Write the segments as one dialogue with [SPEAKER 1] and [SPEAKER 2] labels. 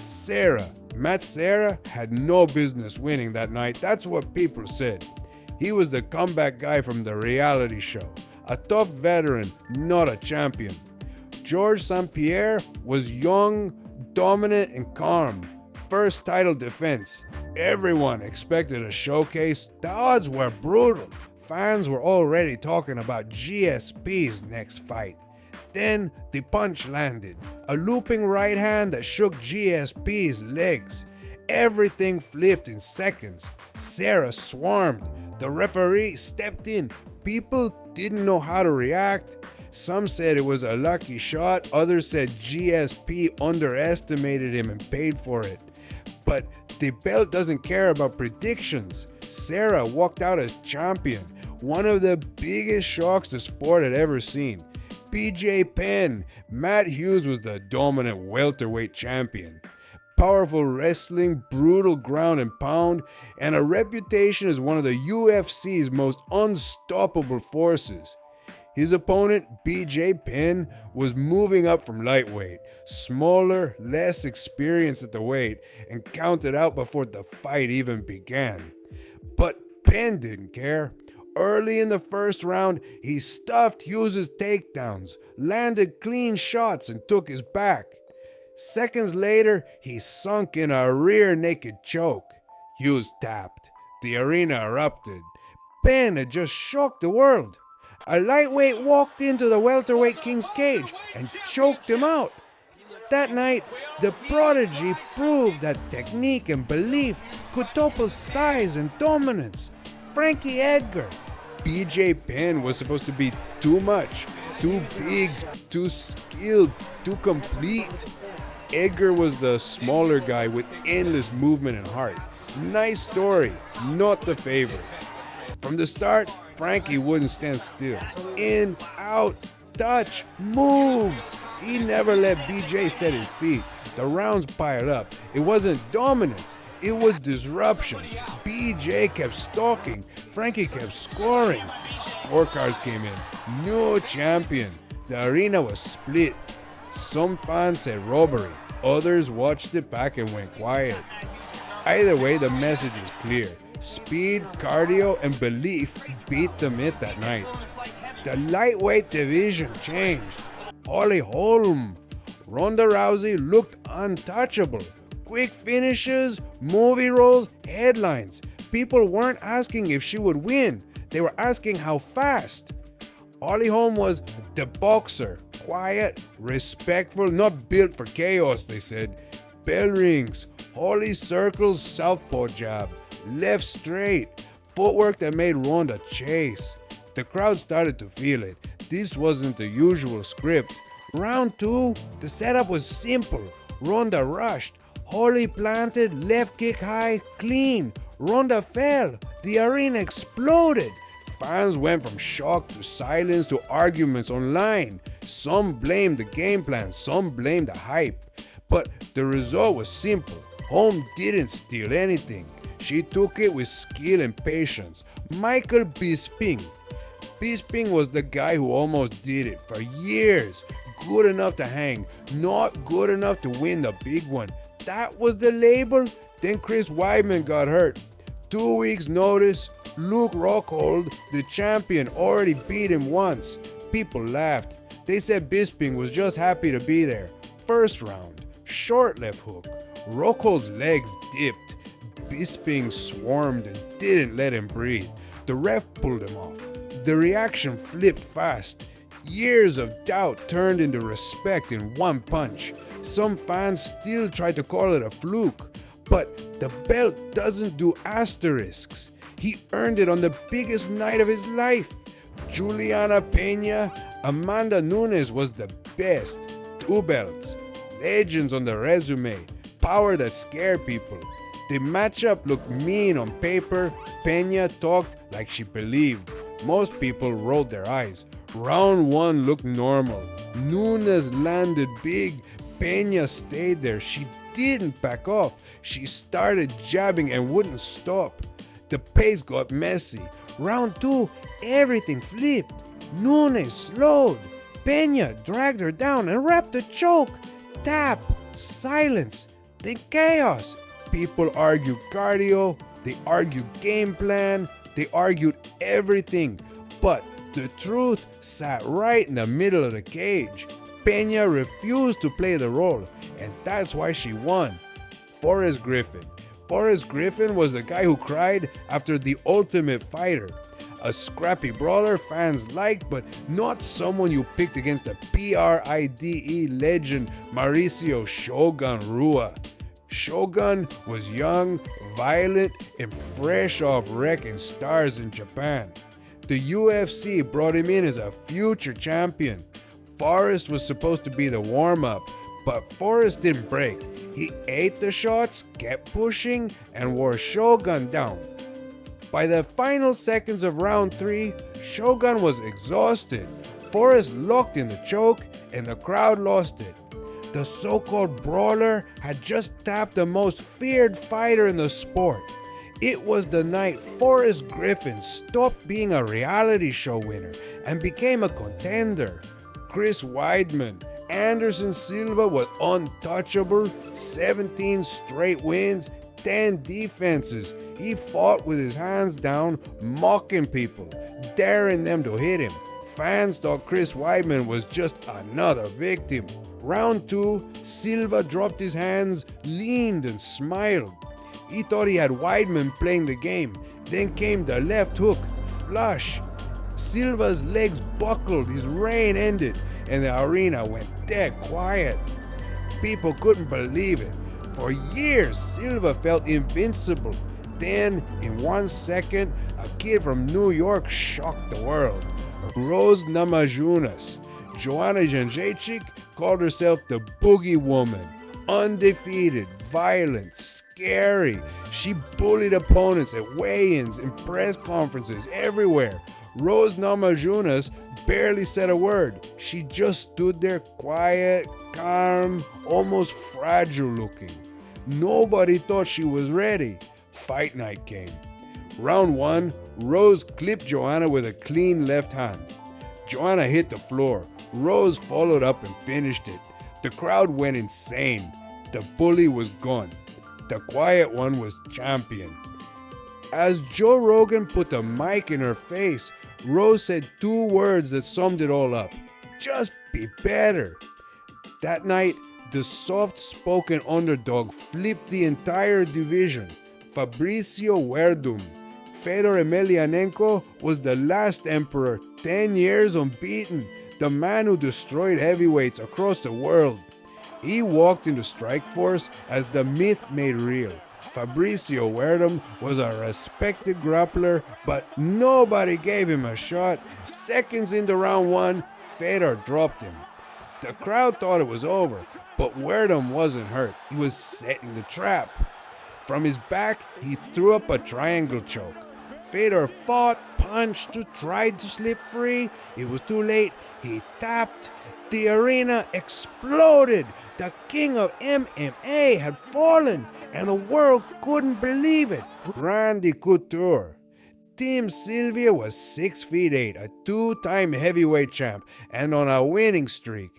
[SPEAKER 1] Serra. Serra had no business winning that night. That's what people said. He was the comeback guy from the reality show. A tough veteran, not a champion. George St. Pierre was young, dominant, and calm. First title defense. Everyone expected a showcase. The odds were brutal. Fans were already talking about GSP's next fight. Then the punch landed. A looping right hand that shook GSP's legs. Everything flipped in seconds. Serra swarmed. The referee stepped in. People didn't know how to react. Some said it was a lucky shot. Others said GSP underestimated him and paid for it. But the belt doesn't care about predictions. Serra walked out as champion. One of the biggest shocks the sport had ever seen. Penn. Matt Hughes was the dominant welterweight champion. Powerful wrestling, brutal ground and pound, and a reputation as one of the UFC's most unstoppable forces. His opponent, Penn, was moving up from lightweight, smaller, less experienced at the weight, and counted out before the fight even began. But Penn didn't care. Early in the first round, he stuffed Hughes' takedowns, landed clean shots, and took his back. Seconds later, he sunk in a rear naked choke. Hughes tapped. The arena erupted. Penn had just shocked the world. A lightweight walked into the welterweight king's cage and choked him out. That night, the prodigy proved that technique and belief could topple size and dominance. Frankie Edgar. Penn was supposed to be too much, too big, too skilled, too complete. Edgar was the smaller guy with endless movement and heart. Nice story, not the favorite. From the start, Frankie wouldn't stand still. In, out, touch, move. He never let BJ set his feet. The rounds piled up. It wasn't dominance, it was disruption. BJ kept stalking. Frankie kept scoring. Scorecards came in. No champion. The arena was split. Some fans said robbery. Others watched it back and went quiet. Either way, the message is clear. Speed, cardio, and belief beat the myth that night. The lightweight division changed. Holly Holm. Ronda Rousey looked untouchable. Quick finishes, movie roles, headlines. People weren't asking if she would win. They were asking how fast. Holly Holm was the boxer. Quiet, respectful, not built for chaos, they said. Bell rings, Holly circles, southpaw jab, left straight, footwork that made Ronda chase. The crowd started to feel it. This wasn't the usual script. Round 2, the setup was simple. Ronda rushed. Holly planted, left kick high, clean. Ronda fell. The arena exploded. Fans went from shock to silence to arguments online. Some blamed the game plan, some blamed the hype. But the result was simple. Holm didn't steal anything. She took it with skill and patience. Michael Bisping. Bisping was the guy who almost did it for years. Good enough to hang, not good enough to win the big one. That was the label. Then Chris Weidman got hurt. 2 weeks notice. Luke Rockhold, the champion, already beat him once. People laughed. They said Bisping was just happy to be there. First round, short left hook. Rockhold's legs dipped. Bisping swarmed and didn't let him breathe. The ref pulled him off. The reaction flipped fast. Years of doubt turned into respect in one punch. Some fans still tried to call it a fluke. But the belt doesn't do asterisks. He earned it on the biggest night of his life. Juliana Peña, Amanda Nunes was the best. 2 belts. Legends on the resume. Power that scared people. The matchup looked mean on paper. Peña talked like she believed. Most people rolled their eyes. Round 1 looked normal. Nunes landed big. Peña stayed there. She didn't back off. She started jabbing and wouldn't stop. The pace got messy. Round 2, everything flipped. Nunes slowed. Peña dragged her down and wrapped the choke. Tap. Silence. Then chaos. People argued cardio, they argued game plan, they argued everything. But the truth sat right in the middle of the cage. Peña refused to play the role, and that's why she won. Forrest Griffin. Forrest Griffin was the guy who cried after The Ultimate Fighter. A scrappy brawler fans liked, but not someone you picked against the PRIDE legend Mauricio Shogun Rua. Shogun was young, violent, and fresh off wrecking stars in Japan. The UFC brought him in as a future champion. Forrest was supposed to be the warm-up, but Forrest didn't break. He ate the shots, kept pushing, and wore Shogun down. By the final seconds of round 3, Shogun was exhausted. Forrest locked in the choke, and the crowd lost it. The so-called brawler had just tapped the most feared fighter in the sport. It was the night Forrest Griffin stopped being a reality show winner and became a contender. Chris Weidman, Anderson Silva was untouchable, 17 straight wins, 10 defenses. He fought with his hands down, mocking people, daring them to hit him. Fans thought Chris Weidman was just another victim. Round 2, Silva dropped his hands, leaned and smiled. He thought he had Weidman playing the game. Then came the left hook, flush. Silva's legs buckled, his reign ended, and the arena went dead quiet. People couldn't believe it. For years, Silva felt invincible. Then, in 1 second, a kid from New York shocked the world. Rose Namajunas. Joanna Jędrzejczyk called herself the Boogie Woman. Undefeated, violent, scary. She bullied opponents at weigh-ins, in press conferences, everywhere. Rose Namajunas barely said a word. She just stood there quiet, calm, almost fragile looking. Nobody thought she was ready. Fight night came. Round 1, Rose clipped Joanna with a clean left hand. Joanna hit the floor. Rose followed up and finished it. The crowd went insane. The bully was gone. The quiet one was champion. As Joe Rogan put the mic in her face, Rose said 2 words that summed it all up. Just be better. That night, the soft-spoken underdog flipped the entire division. Fabricio Werdum. Fedor Emelianenko was the last emperor, 10 years unbeaten, the man who destroyed heavyweights across the world. He walked into Strikeforce as the myth made real. Fabricio Werdum was a respected grappler, but nobody gave him a shot. Seconds into round 1, Fedor dropped him. The crowd thought it was over, but Werdum wasn't hurt. He was setting the trap. From his back, he threw up a triangle choke. Fedor fought, punched, tried to slip free. It was too late. He tapped. The arena exploded. The king of MMA had fallen, and the world couldn't believe it. Randy Couture. Team Sylvia was 6'8", a 2-time heavyweight champ, and on a winning streak.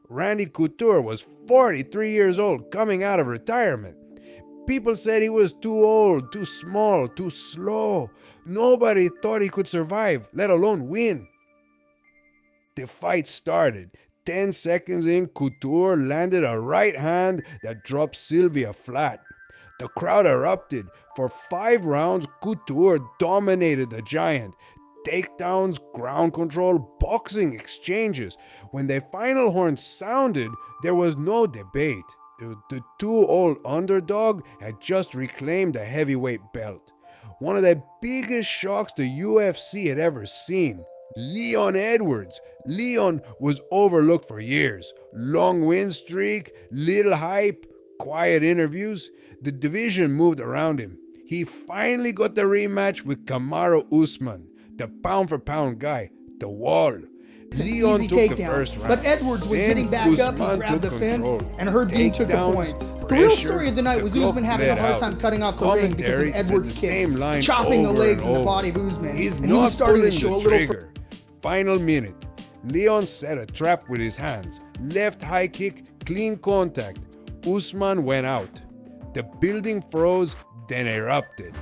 [SPEAKER 1] Randy Couture was 43 years old, coming out of retirement. People said he was too old, too small, too slow. Nobody thought he could survive, let alone win. The fight started. 10 seconds in, Couture landed a right hand that dropped Sylvia flat. The crowd erupted. For 5 rounds, Couture dominated the giant. Takedowns, ground control, boxing exchanges. When the final horn sounded, there was no debate. The 2-old underdog had just reclaimed the heavyweight belt. One of the biggest shocks the UFC had ever seen. Leon Edwards. Leon was overlooked for years. Long win streak, little hype, quiet interviews. The division moved around him. He finally got the rematch with Kamaru Usman, the pound-for-pound guy, the wall. Leon took the first round.
[SPEAKER 2] But Edwards was getting back up, he grabbed the fence, and Herb took the point. The real story of the night was Usman having a hard time cutting off the ring because of Edwards' kicks, chopping the legs and the body of Usman, and he was starting to show a little...
[SPEAKER 1] Final minute. Leon set a trap with his hands. Left high kick, clean contact. Usman went out. The building froze, then erupted.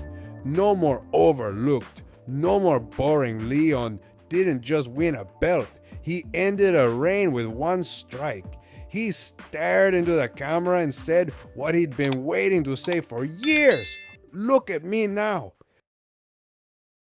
[SPEAKER 1] No more overlooked. No more boring. Leon didn't just win a belt. He ended a reign with one strike. He stared into the camera and said what he'd been waiting to say for years. Look at me now.